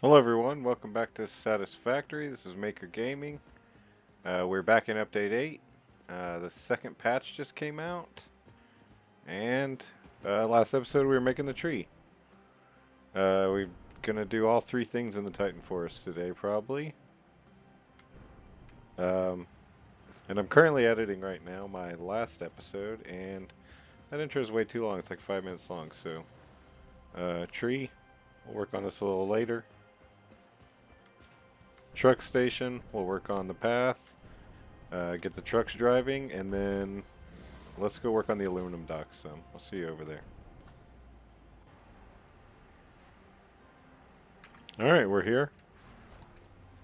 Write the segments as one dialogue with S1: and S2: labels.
S1: Hello everyone, welcome back to Satisfactory. This is Maker Gaming. We're back in Update 8. The second patch just came out. And last episode we were making the tree. We're gonna do all three things in the Titan Forest today probably. Um, and I'm currently editing right now my last episode, and that intro is way too long. It's like 5 minutes long, so tree, we'll work on this a little later. Truck station, we'll work on the path. Get the trucks driving, and then let's go work on the aluminum docks some. I'll see you over there. Alright, we're here.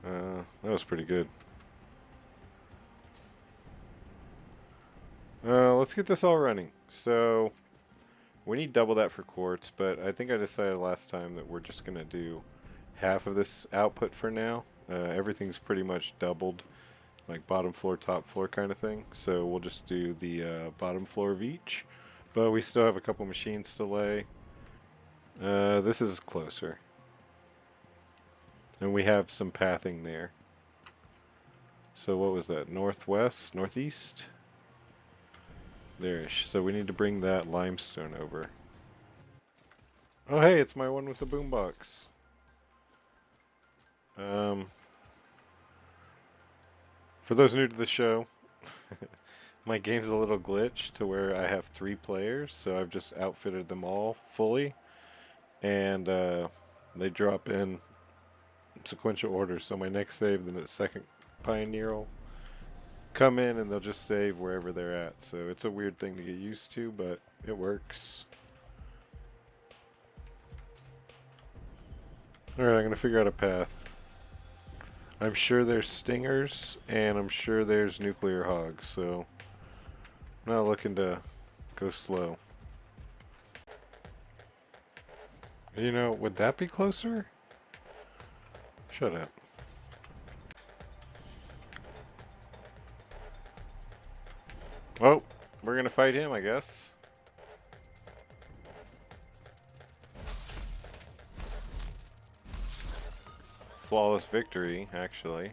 S1: That was pretty good. Let's get this all running. So, we need double that for quartz, but I think I decided last time that we're just going to do half of this output for now. Everything's pretty much doubled, like bottom floor, top floor kind of thing. So we'll just do the bottom floor of each. But we still have a couple machines to lay. This is closer. And we have some pathing there. So what was that? Northwest? Northeast? There-ish. So we need to bring that limestone over. Oh hey, it's my one with the boombox. For those new to the show, my game's a little glitched to where I have 3 players, so I've just outfitted them all fully. And they drop in sequential order. So my next save, then the second Pioneer will come in and they'll just save wherever they're at. So it's a weird thing to get used to, but it works. Alright, I'm going to figure out a path. I'm sure there's stingers, and I'm sure there's nuclear hogs, so I'm not looking to go slow. You know, would that be closer? Shut up. Well, we're gonna fight him, I guess. Flawless victory, actually.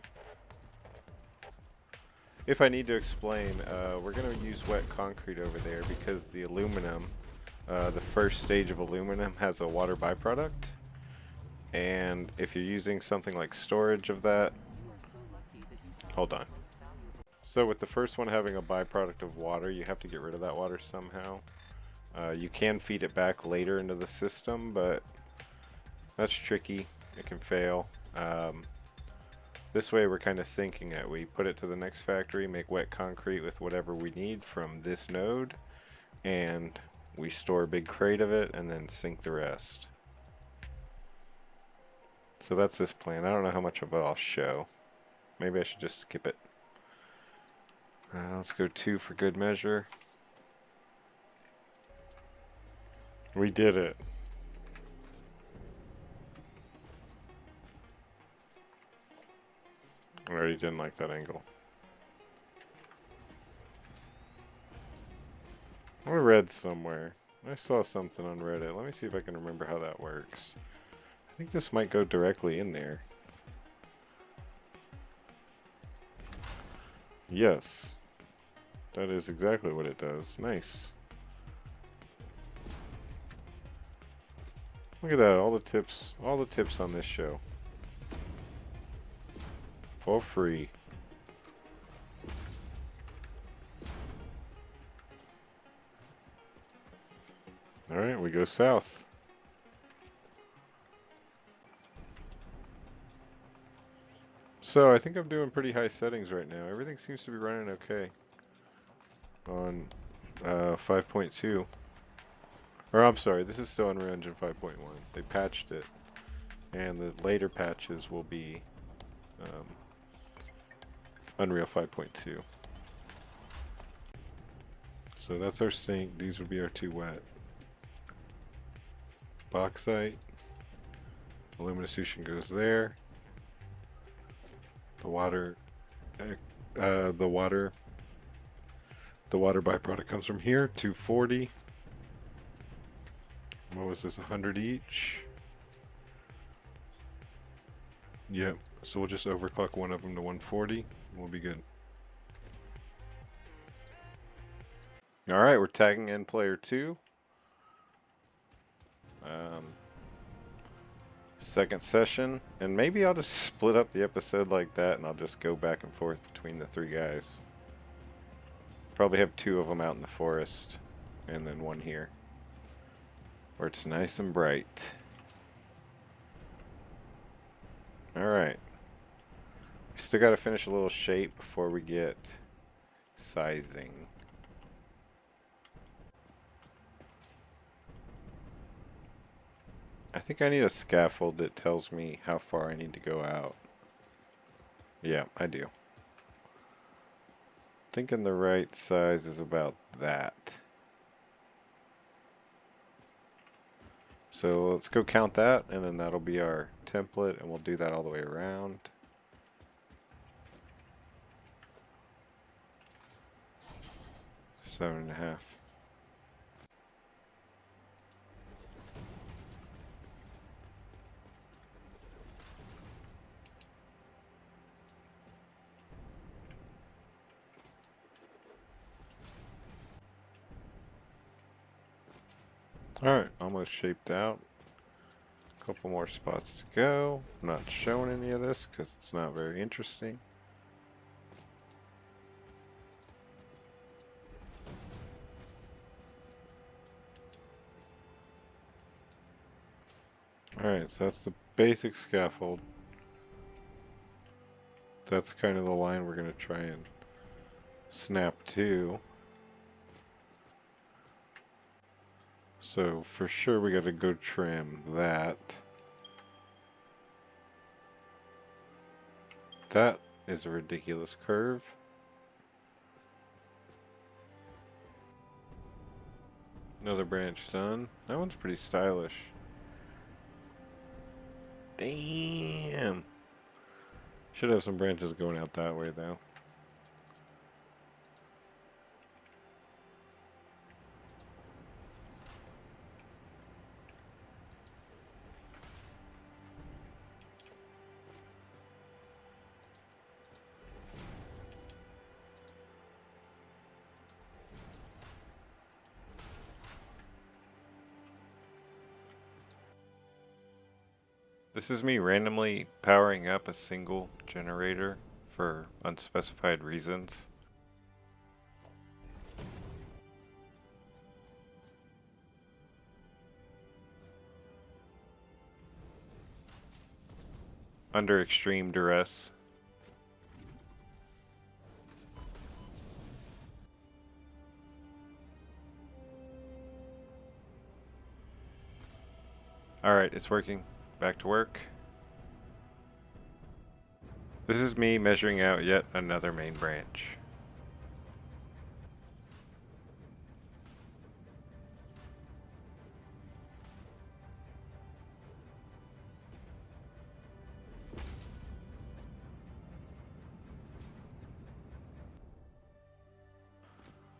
S1: If I need to explain, we're gonna use wet concrete over there because the aluminum, the first stage of aluminum has a water byproduct. And if you're using something like storage of that, hold on. So with the first one having a byproduct of water, you have to get rid of that water somehow. You can feed it back later into the system, but that's tricky. It can fail. This way we're kind of syncing it. We put it to the next factory, make wet concrete with whatever we need from this node, and we store a big crate of it and then sync the rest. So that's this plan. I don't know how much of it I'll show. Maybe I should just skip it. Let's go 2 for good measure. We did it. I already didn't like that angle. I read somewhere. I saw something on Reddit. Let me see if I can remember how that works. I think this might go directly in there. Yes. That is exactly what it does. Nice. Look at that, all the tips on this show. For free. Alright, we go south. So I think I'm doing pretty high settings right now. Everything seems to be running okay on 5.2. Or I'm sorry, this is still Unreal Engine 5.1. They patched it, and the later patches will be Unreal 5.2. So that's our sink. These would be our 2 wet. Bauxite. Alumination goes there. The water byproduct comes from here. 240. What was this? 100 each. Yep, so we'll just overclock one of them to 140, and we'll be good. Alright, we're tagging in player 2. Second session, and maybe I'll just split up the episode like that and I'll just go back and forth between the 3 guys. Probably have 2 of them out in the forest, and then 1 here, where it's nice and bright. Alright. We still gotta finish a little shape before we get sizing. I think I need a scaffold that tells me how far I need to go out. Yeah, I do. Thinking the right size is about that. So let's go count that, and then that'll be our template, and we'll do that all the way around. Seven and a half. Alright, almost shaped out. A couple more spots to go. I'm not showing any of this because it's not very interesting. Alright, so that's the basic scaffold. That's kind of the line we're going to try and snap to. So for sure we got to go trim that. That is a ridiculous curve. Another branch done. That one's pretty stylish. Damn. Should have some branches going out that way though. This is me randomly powering up a single generator for unspecified reasons. Under extreme duress. Alright, it's working. Back to work. This is me measuring out yet another main branch.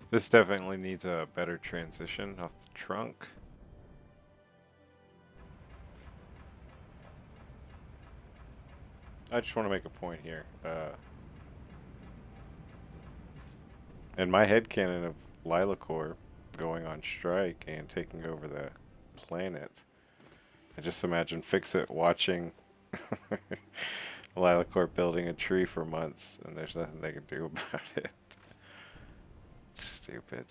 S1: This definitely needs a better transition off the trunk. I just want to make a point here. In my headcanon of Lilacore going on strike and taking over the planet, I just imagine Fix-It watching Lilacore building a tree for months and there's nothing they can do about it. Stupid.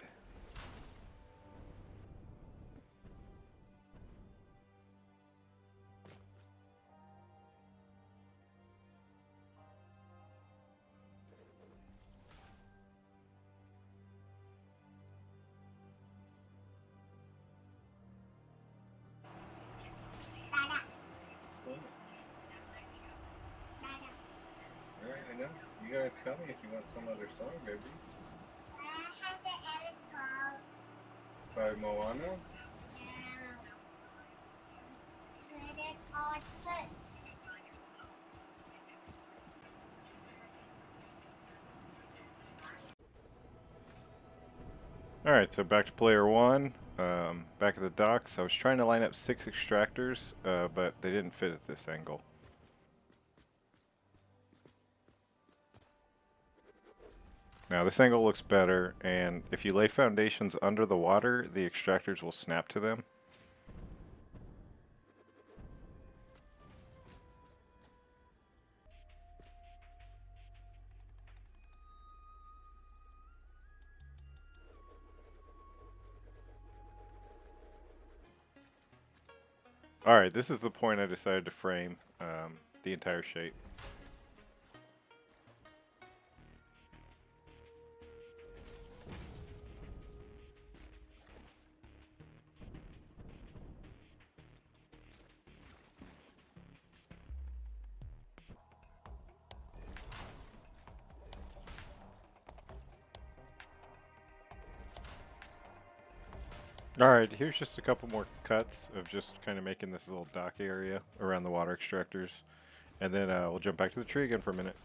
S1: Alright, I know. You gotta tell me if you want some other song, baby. By Moana? Alright, so back to player 1. Back at the docks. I was trying to line up 6 extractors, but they didn't fit at this angle. Now this angle looks better, and if you lay foundations under the water, the extractors will snap to them. Alright, this is the point I decided to frame the entire shape. Alright, here's just a couple more cuts of just kind of making this little dock area around the water extractors. And then we'll jump back to the tree again for a minute.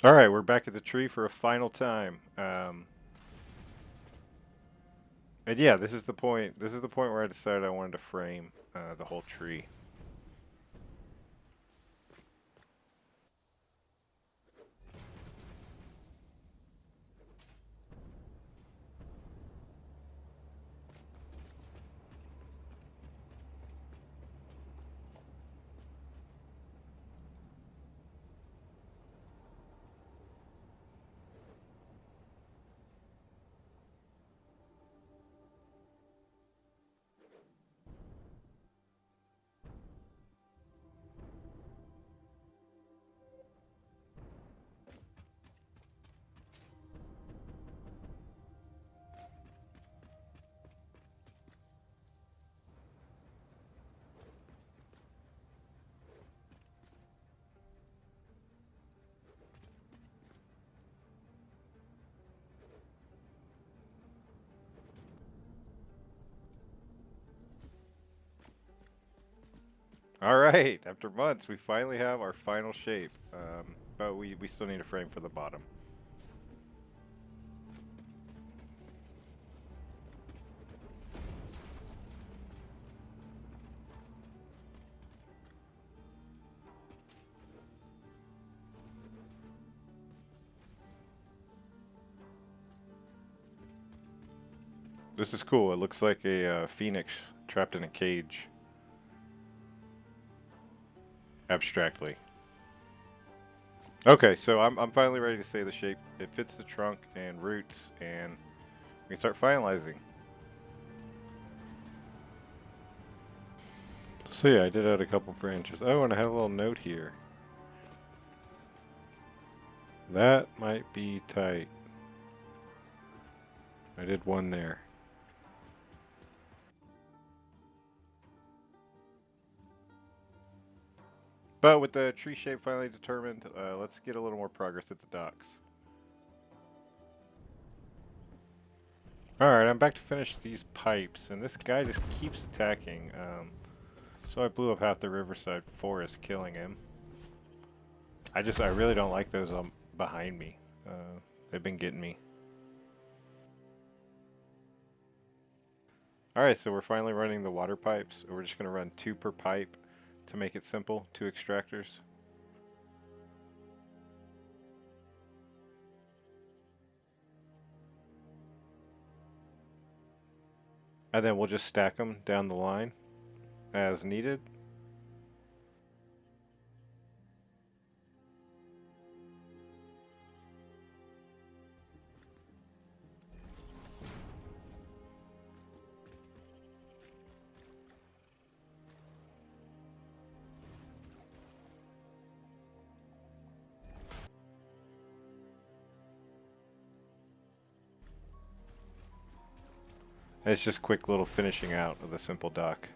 S1: Alright, we're back at the tree for a final time. And yeah, this is the point. This is the point where I decided I wanted to frame the whole tree. Alright, after months, we finally have our final shape. But we still need a frame for the bottom. This is cool. It looks like a phoenix trapped in a cage. Abstractly. Okay, so I'm finally ready to say the shape. It fits the trunk and roots, and we can start finalizing. So yeah, I did add a couple branches. Oh, and I have a little note here. That might be tight. I did one there. But with the tree shape finally determined, let's get a little more progress at the docks. Alright, I'm back to finish these pipes, and this guy just keeps attacking. So I blew up half the riverside forest, killing him. I really don't like those behind me. They've been getting me. Alright, so we're finally running the water pipes. We're just going to run 2 per pipe to make it simple, 2 extractors. And then we'll just stack them down the line as needed. And it's just quick little finishing out of the simple dock.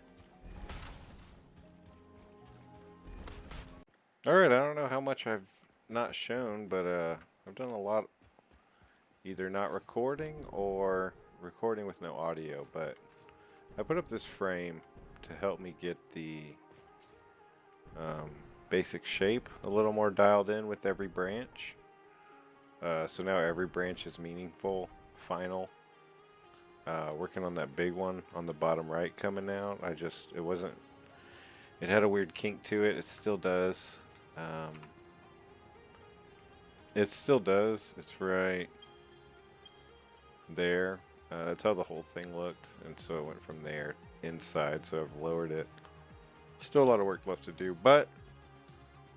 S1: Alright, I don't know how much I've not shown, but I've done a lot either not recording or recording with no audio, but I put up this frame to help me get the basic shape a little more dialed in with every branch. So now every branch is meaningful, final. Working on that big one on the bottom right coming out. It had a weird kink to it. It still does. It's right there. That's how the whole thing looked, and so it went from there inside, so I've lowered it. Still a lot of work left to do, but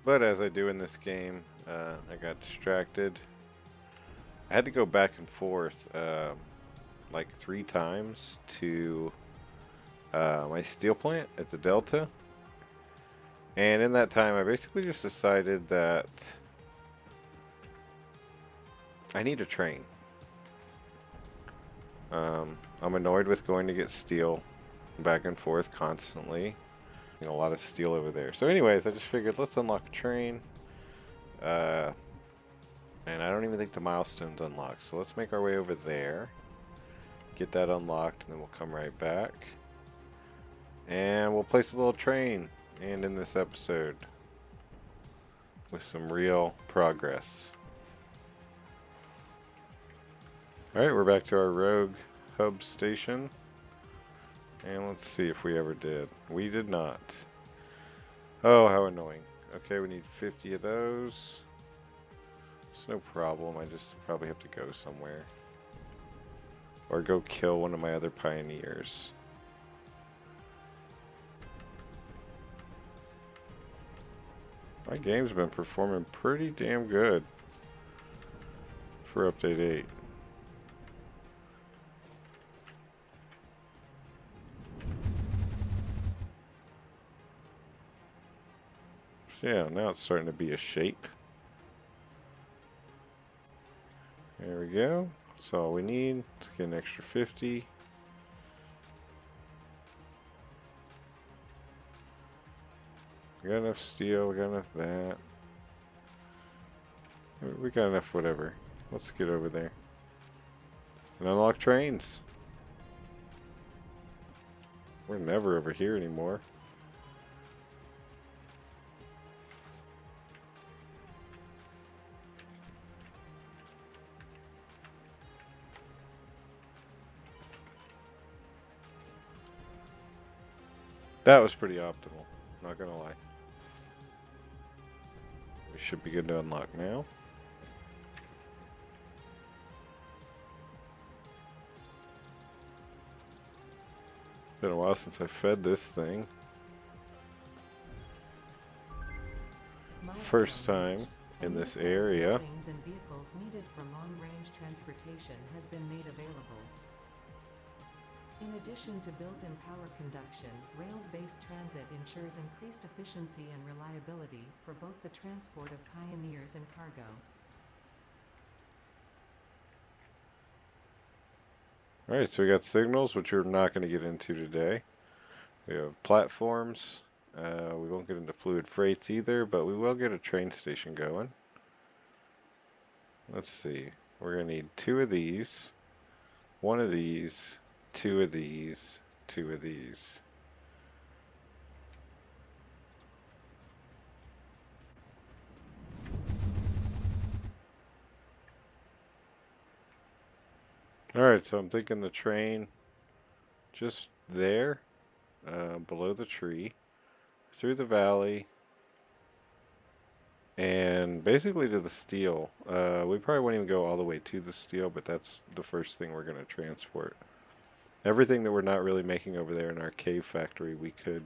S1: as I do in this game, I got distracted. I had to go back and forth like 3 times to my steel plant at the Delta, and in that time I basically just decided that I need a train. I'm annoyed with going to get steel back and forth constantly. A lot of steel over there. So anyways, I just figured let's unlock a train. And I don't even think the milestone's unlocked. So let's make our way over there. Get that unlocked, and then we'll come right back. And we'll place a little train and end this episode with some real progress. Alright, we're back to our rogue hub station. And let's see if we ever did. We did not. Oh, how annoying. Okay, we need 50 of those. It's no problem. I just probably have to go somewhere. Or go kill one of my other pioneers. My game's been performing pretty damn good for update 8. Yeah, now it's starting to be a shape. There we go. That's all we need. Let's get an extra 50. We got enough steel, we got enough that. We got enough whatever. Let's get over there. And unlock trains. We're never over here anymore. That was pretty optimal, not gonna lie. We should be good to unlock now. Been a while since I fed this thing. First time in this area.
S2: Things and vehicles needed for long-range transportation has been made available. In addition to built-in power conduction, rails-based transit ensures increased efficiency and reliability for both the transport of pioneers and cargo.
S1: Alright, so we got signals, which we're not going to get into today. We have platforms. We won't get into fluid freights either, but we will get a train station going. Let's see. We're going to need 2 of these, 1 of these, 2 of these, 2 of these. Alright, so I'm thinking the train just there, below the tree, through the valley, and basically to the steel. We probably won't even go all the way to the steel, but that's the first thing we're going to transport. Everything that we're not really making over there in our cave factory, we could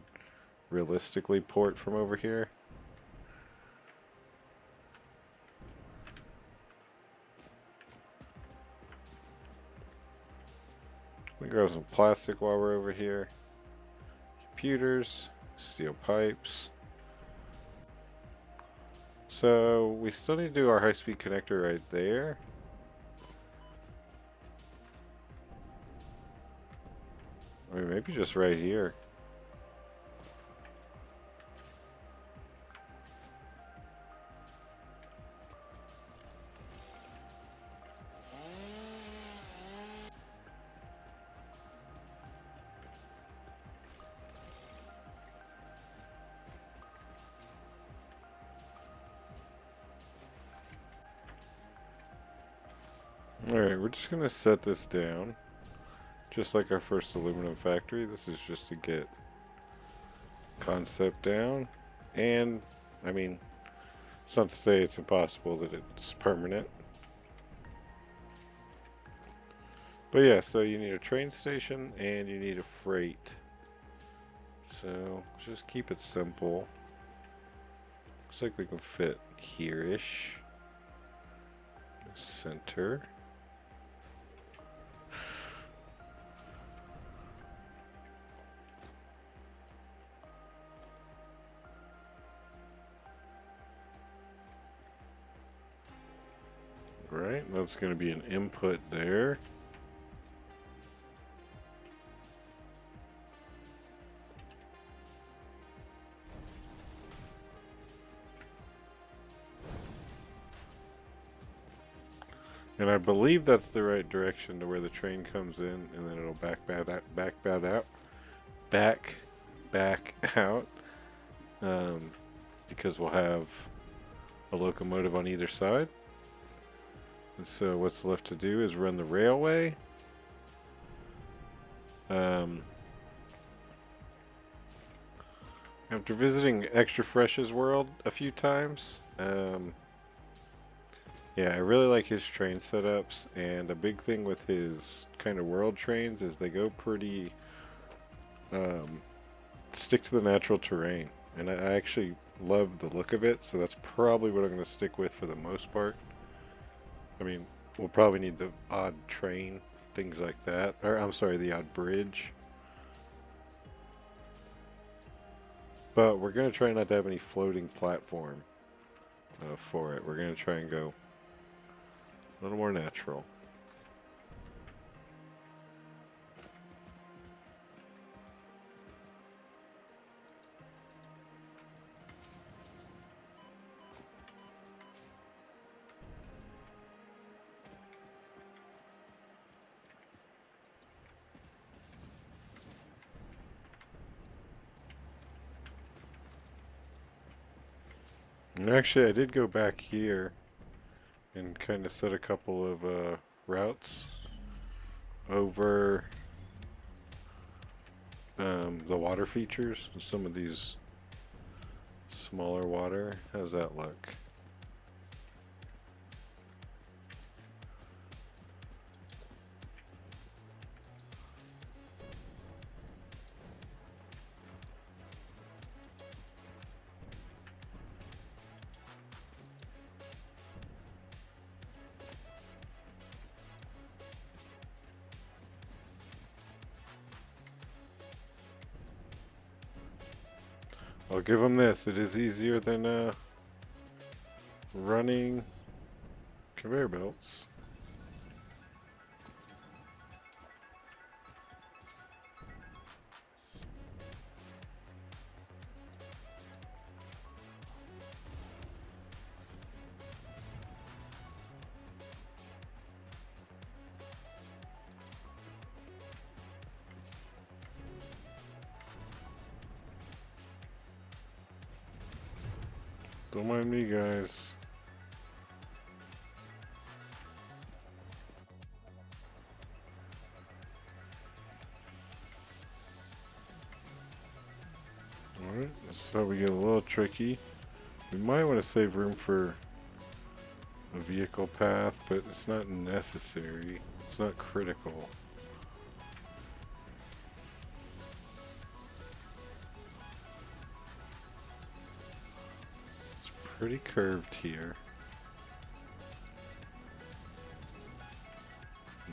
S1: realistically port from over here. We grab some plastic while we're over here. Computers, steel pipes. So we still need to do our high-speed connector right there. Or maybe just right here. Alright, we're just gonna set this down. Just like our first aluminum factory, this is just to get concept down. And, I mean, it's not to say it's impossible that it's permanent. But yeah, so you need a train station and you need a freight. So, just keep it simple. Looks like we can fit here-ish. Center. Right, that's going to be an input there. And I believe that's the right direction to where the train comes in, and then it'll back out, because we'll have a locomotive on either side. And so what's left to do is run the railway. After visiting Extra Fresh's world a few times, yeah, I really like his train setups, and a big thing with his kind of world trains is they go pretty, stick to the natural terrain, and I actually love the look of it, so that's probably what I'm going to stick with for the most part. I mean, we'll probably need the odd train, things like that, or I'm sorry, the odd bridge. But we're going to try not to have any floating platform for it. We're going to try and go a little more natural. And actually, I did go back here and kind of set a couple of routes over the water features. Some of these smaller water. How's that look? I'll give them this. It is easier than running conveyor belts. Don't mind me, guys. Alright, this is how we get a little tricky. We might want to save room for a vehicle path, but it's not necessary. It's not critical. It's pretty curved here.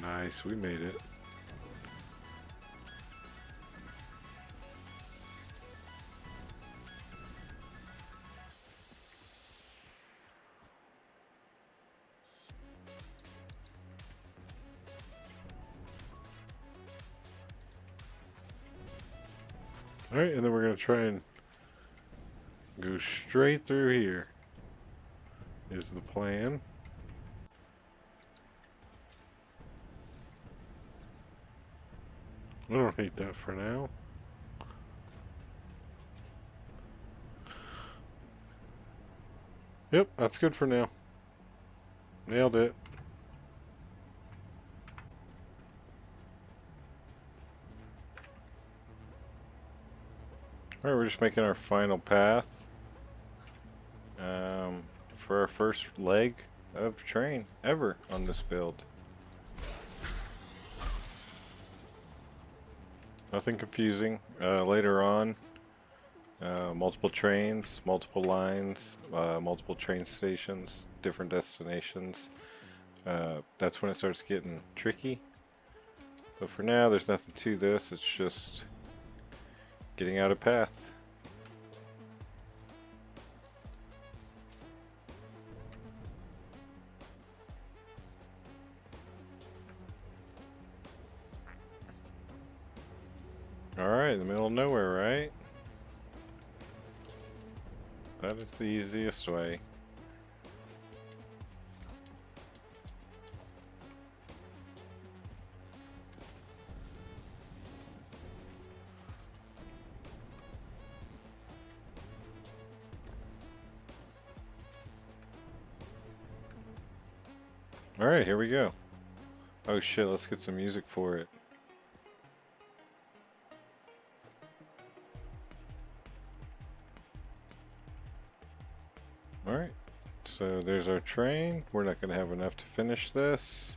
S1: Nice, we made it. Alright, and then we're going to try and go straight through here, is the plan. I don't hate that for now. Yep, that's good for now. Nailed it. Alright, we're just making our final path for our first leg of train ever on this build. Nothing confusing. Later on, multiple trains, multiple lines, multiple train stations, different destinations. That's when it starts getting tricky. But for now, there's nothing to this. It's just getting out of path. Alright, in the middle of nowhere, right? That is the easiest way. Alright, here we go. Oh shit, let's get some music for it. Alright, so there's our train. We're not going to have enough to finish this.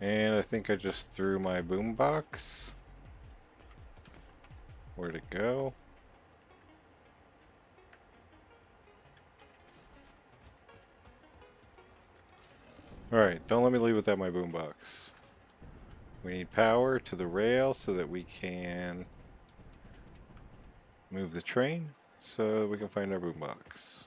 S1: And I think I just threw my boombox. Where'd it go? Alright, don't let me leave without my boombox. We need power to the rail so that we can move the train so we can find our boombox.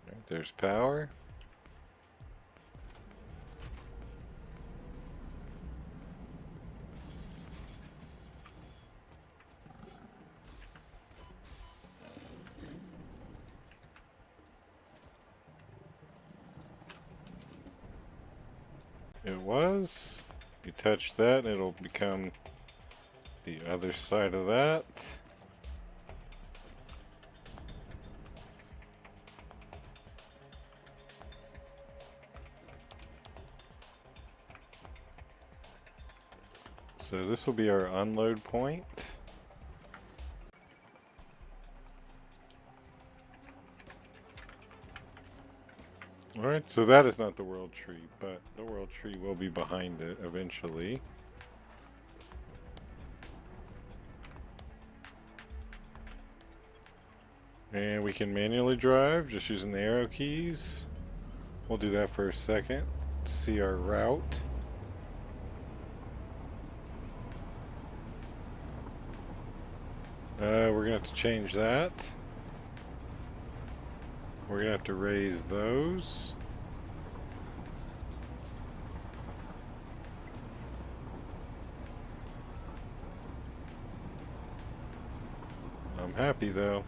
S1: Alright, there's power. It was. You touch that, it'll become the other side of that. So this will be our unload point. Alright, so that is not the world tree, but the world tree will be behind it eventually. And we can manually drive just using the arrow keys. We'll do that for a second. See our route. We're gonna have to change that. We're gonna have to raise those. I'm happy though.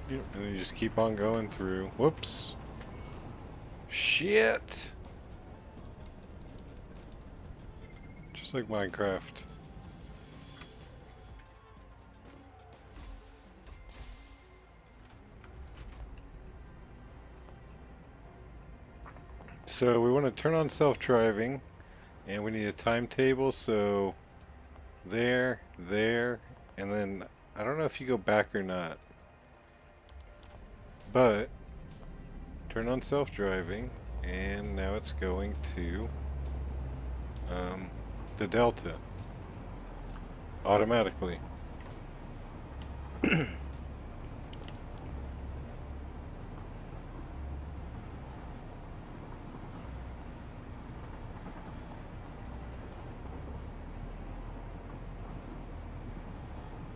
S1: Yep, and then you just keep on going through. Whoops. Shit. Just like Minecraft. So we want to turn on self-driving, and we need a timetable, so there, and then I don't know if you go back or not, but turn on self-driving, and now it's going to the Delta automatically.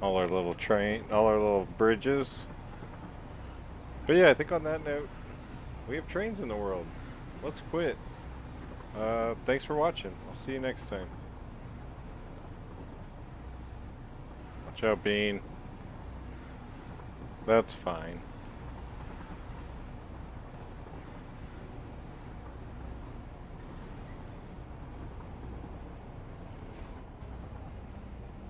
S1: all our little all our little bridges. But yeah, I think on that note, we have trains in the world. Let's quit. Thanks for watching. I'll see you next time. Watch out, Bean. That's fine.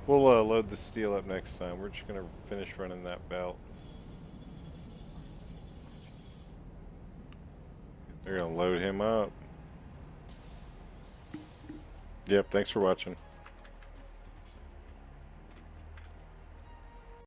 S1: We'll load the steel up next time. We're just gonna finish running that belt. They're gonna load him up. Yep, thanks for watching.